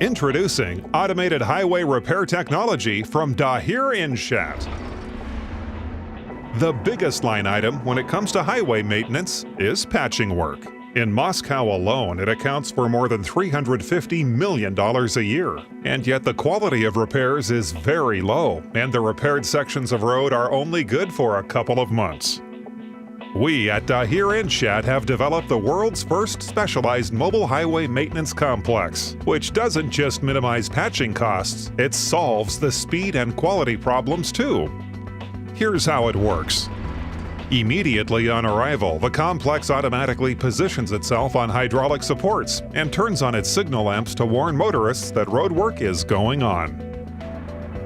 Introducing automated highway repair technology from Dahir Inshat. The biggest line item when it comes to highway maintenance is patching work. In Moscow alone, it accounts for more than $350 million a year. And yet the quality of repairs is very low, and the repaired sections of road are only good for a couple of months. We at Dahir Inshat have developed the world's first specialized mobile highway maintenance complex, which doesn't just minimize patching costs, it solves the speed and quality problems too. Here's how it works. Immediately on arrival, the complex automatically positions itself on hydraulic supports and turns on its signal lamps to warn motorists that road work is going on.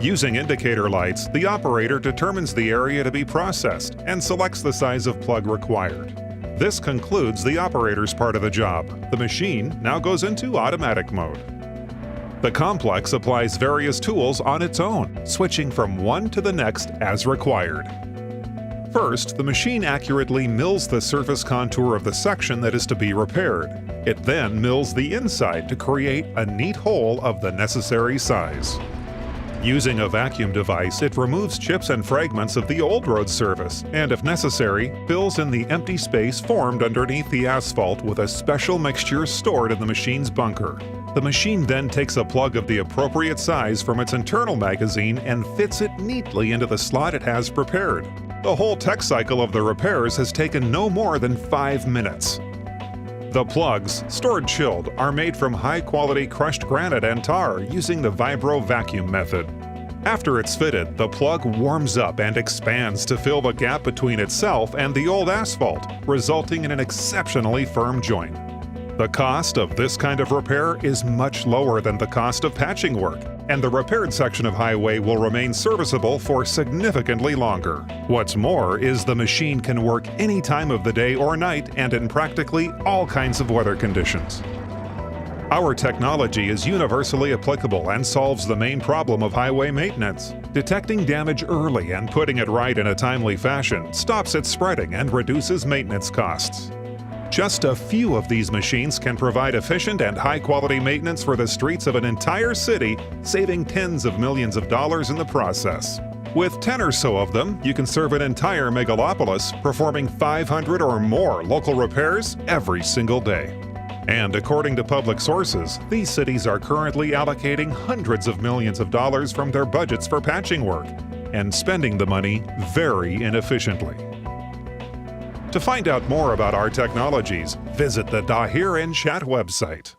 Using indicator lights, the operator determines the area to be processed and selects the size of plug required. This concludes the operator's part of the job. The machine now goes into automatic mode. The complex applies various tools on its own, switching from one to the next as required. First, the machine accurately mills the surface contour of the section that is to be repaired. It then mills the inside to create a neat hole of the necessary size. Using a vacuum device, it removes chips and fragments of the old road surface and, if necessary, fills in the empty space formed underneath the asphalt with a special mixture stored in the machine's bunker. The machine then takes a plug of the appropriate size from its internal magazine and fits it neatly into the slot it has prepared. The whole tech cycle of the repairs has taken no more than 5 minutes. The plugs, stored chilled, are made from high-quality crushed granite and tar using the vibro vacuum method. After it's fitted, the plug warms up and expands to fill the gap between itself and the old asphalt, resulting in an exceptionally firm joint. The cost of this kind of repair is much lower than the cost of patching work, and the repaired section of highway will remain serviceable for significantly longer. What's more is the machine can work any time of the day or night and in practically all kinds of weather conditions. Our technology is universally applicable and solves the main problem of highway maintenance. Detecting damage early and putting it right in a timely fashion stops it spreading and reduces maintenance costs. Just a few of these machines can provide efficient and high-quality maintenance for the streets of an entire city, saving tens of millions of dollars in the process. With 10 or so of them, you can serve an entire megalopolis, performing 500 or more local repairs every single day. And according to public sources, these cities are currently allocating hundreds of millions of dollars from their budgets for patching work, and spending the money very inefficiently. To find out more about our technologies, visit the Dahir Inshat website.